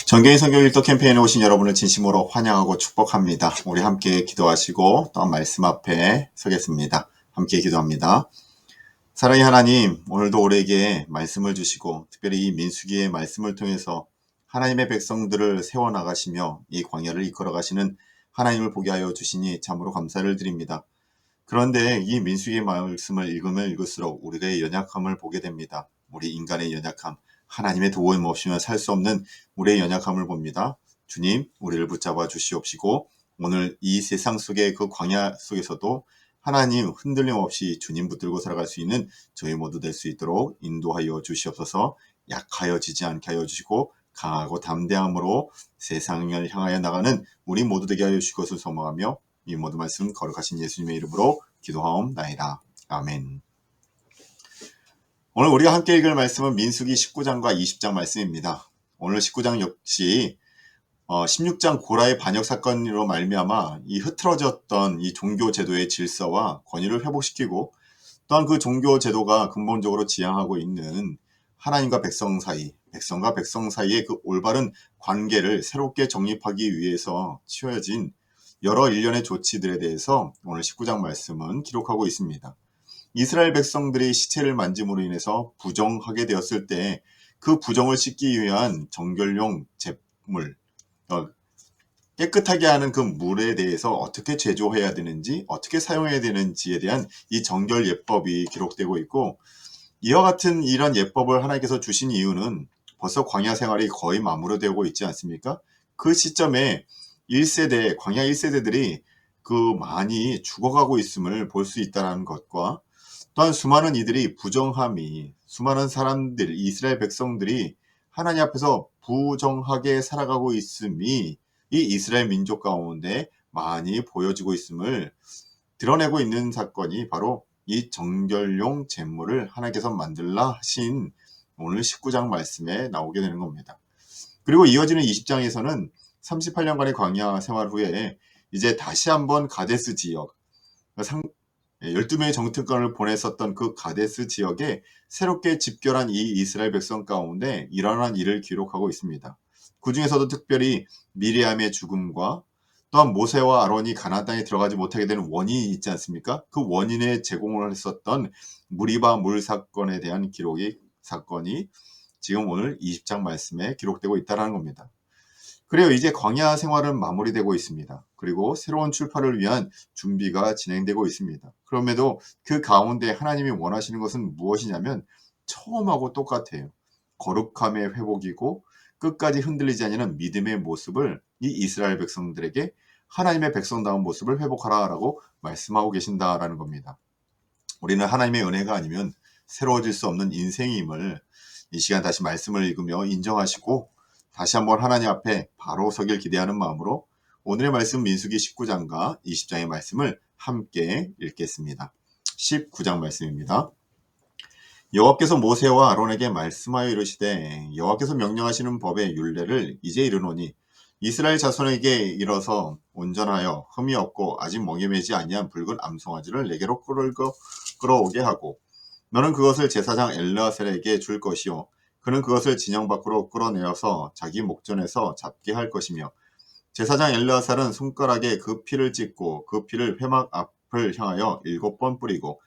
정경희 성경 일도 캠페인에 오신 여러분을 진심으로 환영하고 축복합니다. 우리 함께 기도하시고 또 말씀 앞에 서겠습니다. 함께 기도합니다. 사랑의 하나님, 오늘도 우리에게 말씀을 주시고 특별히 이 민수기의 말씀을 통해서 하나님의 백성들을 세워나가시며 이 광야를 이끌어가시는 하나님을 보게 하여 주시니 참으로 감사를 드립니다. 그런데 이 민수기의 말씀을 읽으면 읽을수록 우리의 연약함을 보게 됩니다. 우리 인간의 연약함, 하나님의 도움 없이는 살 수 없는 우리의 연약함을 봅니다. 주님, 우리를 붙잡아 주시옵시고 오늘 이 세상 속의 그 광야 속에서도 하나님 흔들림 없이 주님 붙들고 살아갈 수 있는 저희 모두 될 수 있도록 인도하여 주시옵소서. 약하여지지 않게 하여 주시고 강하고 담대함으로 세상을 향하여 나가는 우리 모두 되게 하여 주실 것을 소망하며 이 모든 말씀 거룩하신 예수님의 이름으로 기도하옵나이다. 아멘. 오늘 우리가 함께 읽을 말씀은 민수기 19장과 20장 말씀입니다. 오늘 19장 역시 16장 고라의 반역 사건으로 말미암아 이 흐트러졌던 이 종교 제도의 질서와 권위를 회복시키고 또한 그 종교 제도가 근본적으로 지향하고 있는 하나님과 백성 사이, 백성과 백성 사이의 그 올바른 관계를 새롭게 정립하기 위해서 취해진 여러 일련의 조치들에 대해서 오늘 19장 말씀은 기록하고 있습니다. 이스라엘 백성들이 시체를 만짐으로 인해서 부정하게 되었을 때 그 부정을 씻기 위한 정결용 제물, 깨끗하게 하는 그 물에 대해서 어떻게 제조해야 되는지, 어떻게 사용해야 되는지에 대한 이 정결 예법이 기록되고 있고, 이와 같은 이런 예법을 하나님께서 주신 이유는 벌써 광야 생활이 거의 마무리되고 있지 않습니까? 그 시점에 1세대, 광야 1세대들이 그 많이 죽어가고 있음을 볼 수 있다는 것과 또한 수많은 이들이 부정함이, 수많은 사람들, 이스라엘 백성들이 하나님 앞에서 부정하게 살아가고 있음이 이 이스라엘 민족 가운데 많이 보여지고 있음을 드러내고 있는 사건이 바로 이 정결용 제물을 하나님께서 만들라 하신 오늘 19장 말씀에 나오게 되는 겁니다. 그리고 이어지는 20장에서는 38년간의 광야 생활 후에 이제 다시 한번 가데스 지역, 12명의 정탐꾼을 보냈었던 그 가데스 지역에 새롭게 집결한 이 이스라엘 백성 가운데 일어난 일을 기록하고 있습니다. 그 중에서도 특별히 미리암의 죽음과 또한 모세와 아론이 가나안 땅에 들어가지 못하게 되는 원인이 있지 않습니까? 그 원인에 제공을 했었던 무리바 물 사건에 대한 사건이 지금 오늘 20장 말씀에 기록되고 있다는 겁니다. 그래요. 이제 광야 생활은 마무리되고 있습니다. 그리고 새로운 출발을 위한 준비가 진행되고 있습니다. 그럼에도 그 가운데 하나님이 원하시는 것은 무엇이냐면 처음하고 똑같아요. 거룩함의 회복이고 끝까지 흔들리지 않는 믿음의 모습을 이 이스라엘 백성들에게 하나님의 백성다운 모습을 회복하라라고 말씀하고 계신다라는 겁니다. 우리는 하나님의 은혜가 아니면 새로워질 수 없는 인생임을 이 시간 다시 말씀을 읽으며 인정하시고 다시 한번 하나님 앞에 바로 서길 기대하는 마음으로 오늘의 말씀 민수기 19장과 20장의 말씀을 함께 읽겠습니다. 19장 말씀입니다. 여호와께서 모세와 아론에게 말씀하여 이르시되 여호와께서 명령하시는 법의 율례를 이제 이르노니 이스라엘 자손에게 이뤄서 온전하여 흠이 없고 아직 멍에 매지 아니한 붉은 암송아지를 내게로 끌어오게 하고 너는 그것을 제사장 엘르아셀에게 줄 것이요 그는 그것을 진영 밖으로 끌어내어서 자기 목전에서 잡게 할 것이며 제사장 엘르아살은 손가락에 그 피를 찍고 그 피를 회막 앞을 향하여 7번 뿌리고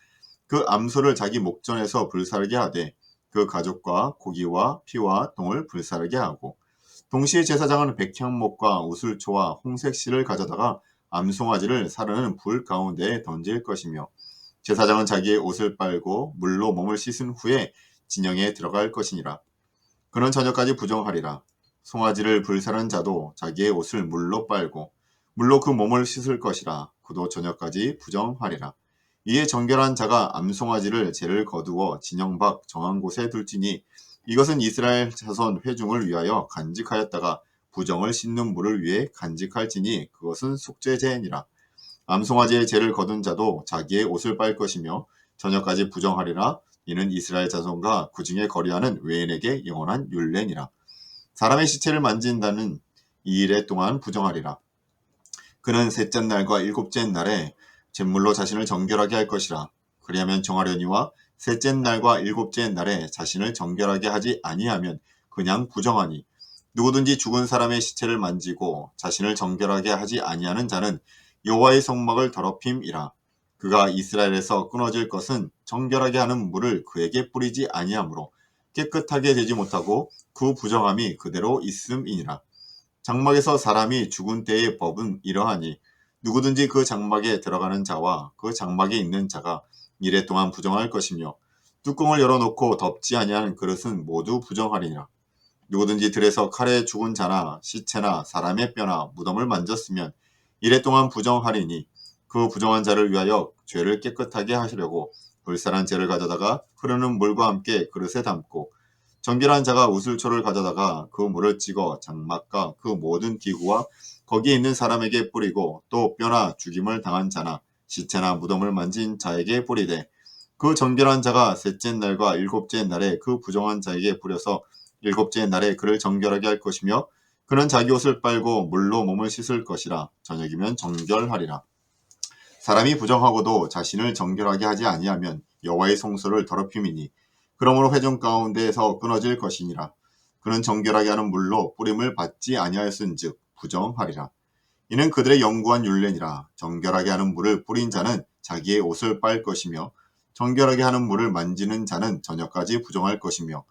그 암소를 자기 목전에서 불사르게 하되 그 가죽과 고기와 피와 똥을 불사르게 하고 동시에 제사장은 백향목과 우슬초와 홍색실을 가져다가 암송아지를 사르는 불 가운데에 던질 것이며 제사장은 자기의 옷을 빨고 물로 몸을 씻은 후에 진영에 들어갈 것이니라. 그는 저녁까지 부정하리라. 송아지를 불사른 자도 자기의 옷을 물로 빨고 물로 그 몸을 씻을 것이라. 그도 저녁까지 부정하리라. 이에 정결한 자가 암송아지를 죄를 거두어 진영 밖 정한 곳에 둘지니 이것은 이스라엘 자손 회중을 위하여 간직하였다가 부정을 씻는 물을 위해 간직할지니 그것은 속죄제니라. 암송아지의 죄를 거둔 자도 자기의 옷을 빨 것이며 저녁까지 부정하리라. 이는 이스라엘 자손과 그 중에 거리하는 외인에게 영원한 율례니라. 사람의 시체를 만진다는 이 일에 동안 부정하리라. 그는 셋째 날과 일곱째 날에 잿물로 자신을 정결하게 할 것이라. 그리하면 정하려니와 셋째 날과 일곱째 날에 자신을 정결하게 하지 아니하면 그냥 부정하니 누구든지 죽은 사람의 시체를 만지고 자신을 정결하게 하지 아니하는 자는 여호와의 성막을 더럽힘이라. 그가 이스라엘에서 끊어질 것은 정결하게 하는 물을 그에게 뿌리지 아니하므로 깨끗하게 되지 못하고 그 부정함이 그대로 있음이니라. 장막에서 사람이 죽은 때의 법은 이러하니 누구든지 그 장막에 들어가는 자와 그 장막에 있는 자가 이래 동안 부정할 것이며 뚜껑을 열어놓고 덮지 아니하는 그릇은 모두 부정하리니라. 누구든지 들에서 칼에 죽은 자나 시체나 사람의 뼈나 무덤을 만졌으면 이래 동안 부정하리니 그 부정한 자를 위하여 죄를 깨끗하게 하시려고 불살한 재를 가져다가 흐르는 물과 함께 그릇에 담고 정결한 자가 우슬초를 가져다가 그 물을 찍어 장막과 그 모든 기구와 거기에 있는 사람에게 뿌리고 또 뼈나 죽임을 당한 자나 시체나 무덤을 만진 자에게 뿌리되 그 정결한 자가 셋째 날과 일곱째 날에 그 부정한 자에게 뿌려서 일곱째 날에 그를 정결하게 할 것이며 그는 자기 옷을 빨고 물로 몸을 씻을 것이라. 저녁이면 정결하리라. 사람이 부정하고도 자신을 정결하게 하지 아니하면 여호와의 성소를 더럽힘이니 그러므로 회중 가운데에서 끊어질 것이니라. 그는 정결하게 하는 물로 뿌림을 받지 아니하였은즉 부정하리라. 이는 그들의 영구한 율례니라. 정결하게 하는 물을 뿌린 자는 자기의 옷을 빨 것이며 정결하게 하는 물을 만지는 자는 저녁까지 부정할 것이며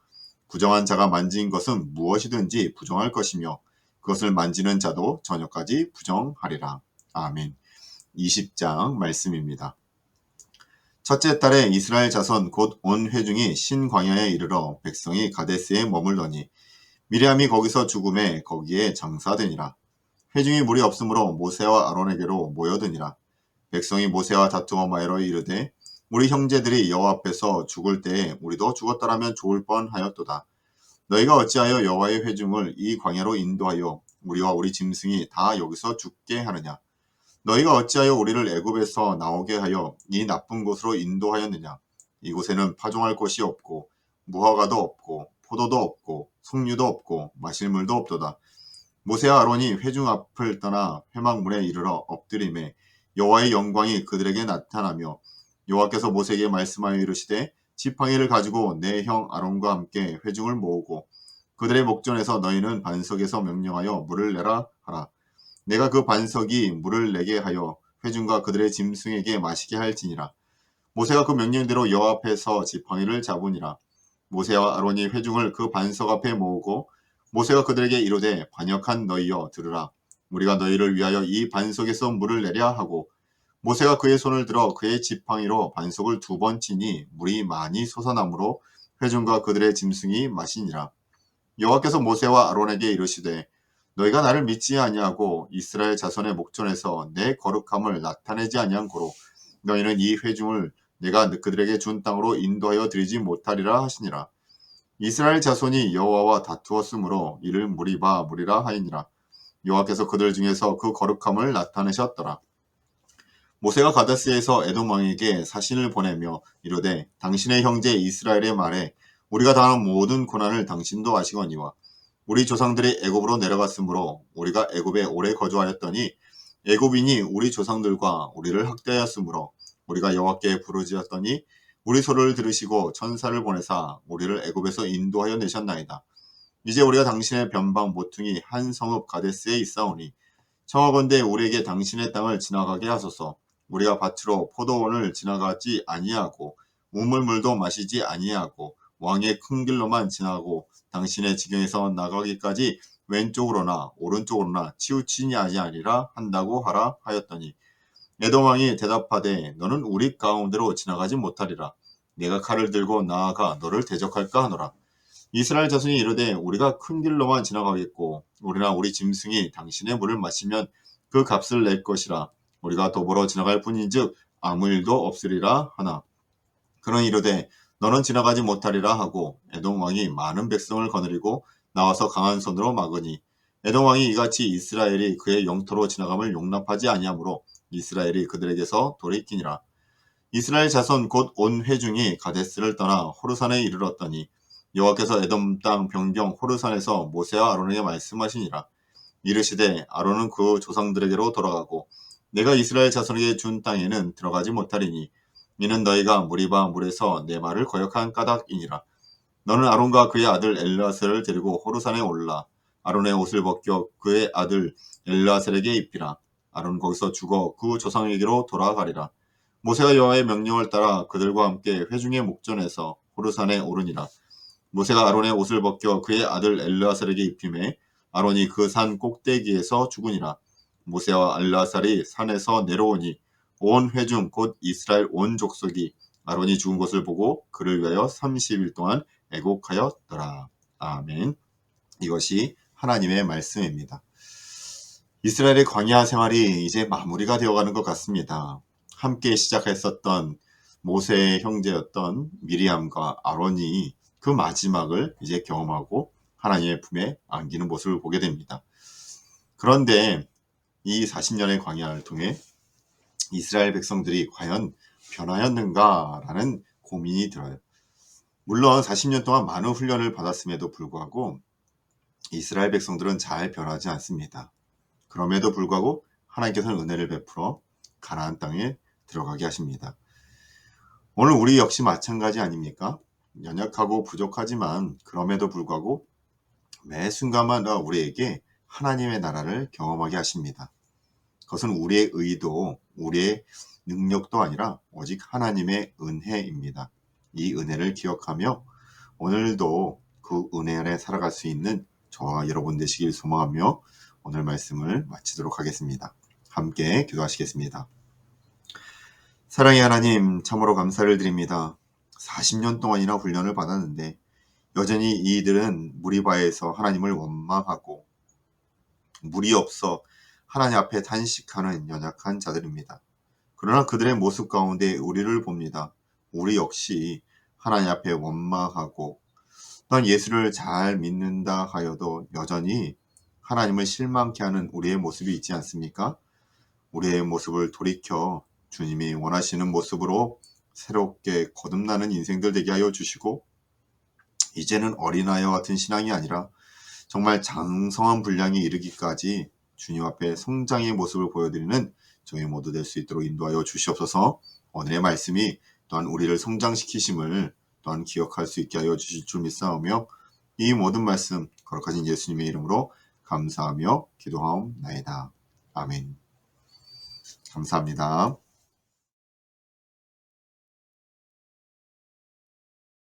부정한 자가 만진 것은 무엇이든지 부정할 것이며 그것을 만지는 자도 저녁까지 부정하리라. 아멘. 20장 말씀입니다. 첫째 달에 이스라엘 자손 곧 온 회중이 신광야에 이르러 백성이 가데스에 머물더니 미리암이 거기서 죽음에 거기에 장사되니라. 회중이 물이 없으므로 모세와 아론에게로 모여드니라. 백성이 모세와 다투어 말하여 이르되 우리 형제들이 여호와 앞에서 죽을 때에 우리도 죽었더라면 좋을 뻔하였도다. 너희가 어찌하여 여호와의 회중을 이 광야로 인도하여 우리와 우리 짐승이 다 여기서 죽게 하느냐? 너희가 어찌하여 우리를 애굽에서 나오게 하여 이 나쁜 곳으로 인도하였느냐? 이곳에는 파종할 곳이 없고 무화과도 없고 포도도 없고 석류도 없고 마실 물도 없도다. 모세와 아론이 회중 앞을 떠나 회막문에 이르러 엎드림에 여호와의 영광이 그들에게 나타나며 여호와께서 모세에게 말씀하여 이르시되 지팡이를 가지고 내 형 아론과 함께 회중을 모으고 그들의 목전에서 너희는 반석에서 명령하여 물을 내라 하라. 내가 그 반석이 물을 내게 하여 회중과 그들의 짐승에게 마시게 할지니라. 모세가 그 명령대로 여호와 앞에서 지팡이를 잡으니라. 모세와 아론이 회중을 그 반석 앞에 모으고 모세가 그들에게 이르되 반역한 너희여 들으라. 우리가 너희를 위하여 이 반석에서 물을 내랴 하고 모세가 그의 손을 들어 그의 지팡이로 반석을 2번 치니 물이 많이 솟아나므로 회중과 그들의 짐승이 마시니라. 여호와께서 모세와 아론에게 이르시되 너희가 나를 믿지 아니하고 이스라엘 자손의 목전에서 내 거룩함을 나타내지 아니한 고로 너희는 이 회중을 내가 그들에게 준 땅으로 인도하여 드리지 못하리라 하시니라. 이스라엘 자손이 여호와와 다투었으므로 이를 무리라 하이니라. 여호와께서 그들 중에서 그 거룩함을 나타내셨더라. 모세가 가데스에서 에돔 왕에게 사신을 보내며 이르되 당신의 형제 이스라엘의 말에 우리가 당한 모든 고난을 당신도 아시거니와 우리 조상들이 애굽으로 내려갔으므로 우리가 애굽에 오래 거주하였더니 애굽인이 우리 조상들과 우리를 학대하였으므로 우리가 여호와께 부르짖었더니 우리 소리를 들으시고 천사를 보내사 우리를 애굽에서 인도하여 내셨나이다. 이제 우리가 당신의 변방 모퉁이 한 성읍 가데스에 있사오니 청하건대 우리에게 당신의 땅을 지나가게 하소서. 우리가 밭으로 포도원을 지나가지 아니하고 우물물도 마시지 아니하고 왕의 큰 길로만 지나고 당신의 지경에서 나가기까지 왼쪽으로나 오른쪽으로나 치우치지 아니하리라 한다고 하라 하였더니 에돔 왕이 대답하되 너는 우리 가운데로 지나가지 못하리라. 내가 칼을 들고 나아가 너를 대적할까 하노라. 이스라엘 자손이 이르되 우리가 큰 길로만 지나가겠고 우리나 우리 짐승이 당신의 물을 마시면 그 값을 낼 것이라. 우리가 도보로 지나갈 뿐인즉 아무 일도 없으리라 하나. 그는 이르되 너는 지나가지 못하리라 하고 에돔 왕이 많은 백성을 거느리고 나와서 강한 손으로 막으니 에돔 왕이 이같이 이스라엘이 그의 영토로 지나감을 용납하지 아니하므로 이스라엘이 그들에게서 돌이키니라. 이스라엘 자손 곧 온 회중이 가데스를 떠나 호르산에 이르렀더니 여호와께서 에돔 땅 변경 호르산에서 모세와 아론에게 말씀하시니라. 이르시되 아론은 그 조상들에게로 돌아가고 내가 이스라엘 자손에게 준 땅에는 들어가지 못하리니 이는 너희가 무리바 물에서 내 말을 거역한 까닭이니라. 너는 아론과 그의 아들 엘르아스를 데리고 호르산에 올라 아론의 옷을 벗겨 그의 아들 엘르아살에게 입히라. 아론 거기서 죽어 그 조상에게로 돌아가리라. 모세가 여호와의 명령을 따라 그들과 함께 회중의 목전에서 호르산에 오르니라. 모세가 아론의 옷을 벗겨 그의 아들 엘르아살에게 입히매 아론이 그 산 꼭대기에서 죽으니라. 모세와 엘르아살이 산에서 내려오니 온 회중 곧 이스라엘 온 족속이 아론이 죽은 것을 보고 그를 위하여 30일 동안 애곡하였더라. 아멘. 이것이 하나님의 말씀입니다. 이스라엘의 광야 생활이 이제 마무리가 되어가는 것 같습니다. 함께 시작했었던 모세의 형제였던 미리암과 아론이 그 마지막을 이제 경험하고 하나님의 품에 안기는 모습을 보게 됩니다. 그런데 이 40년의 광야를 통해 이스라엘 백성들이 과연 변하였는가라는 고민이 들어요. 물론 40년 동안 많은 훈련을 받았음에도 불구하고 이스라엘 백성들은 잘 변하지 않습니다. 그럼에도 불구하고 하나님께서는 은혜를 베풀어 가나안 땅에 들어가게 하십니다. 오늘 우리 역시 마찬가지 아닙니까? 연약하고 부족하지만 그럼에도 불구하고 매 순간마다 우리에게 하나님의 나라를 경험하게 하십니다. 그것은 우리의 의도, 우리의 능력도 아니라 오직 하나님의 은혜입니다. 이 은혜를 기억하며 오늘도 그 은혜 안에 살아갈 수 있는 저와 여러분 되시길 소망하며 오늘 말씀을 마치도록 하겠습니다. 함께 기도하시겠습니다. 사랑의 하나님, 참으로 감사를 드립니다. 40년 동안이나 훈련을 받았는데 여전히 이들은 무리바에서 하나님을 원망하고 물이 없어 하나님 앞에 단식하는 연약한 자들입니다. 그러나 그들의 모습 가운데 우리를 봅니다. 우리 역시 하나님 앞에 원망하고 또한 예수를 잘 믿는다 하여도 여전히 하나님을 실망케 하는 우리의 모습이 있지 않습니까? 우리의 모습을 돌이켜 주님이 원하시는 모습으로 새롭게 거듭나는 인생들 되게 하여 주시고 이제는 어린아이와 같은 신앙이 아니라 정말 장성한 분량에 이르기까지 주님 앞에 성장의 모습을 보여드리는 저희 모두 될 수 있도록 인도하여 주시옵소서. 오늘의 말씀이 또한 우리를 성장시키심을 또한 기억할 수 있게 하여 주실 줄 믿사오며 이 모든 말씀 거룩하신 예수님의 이름으로 감사하며 기도하옵나이다. 아멘. 감사합니다.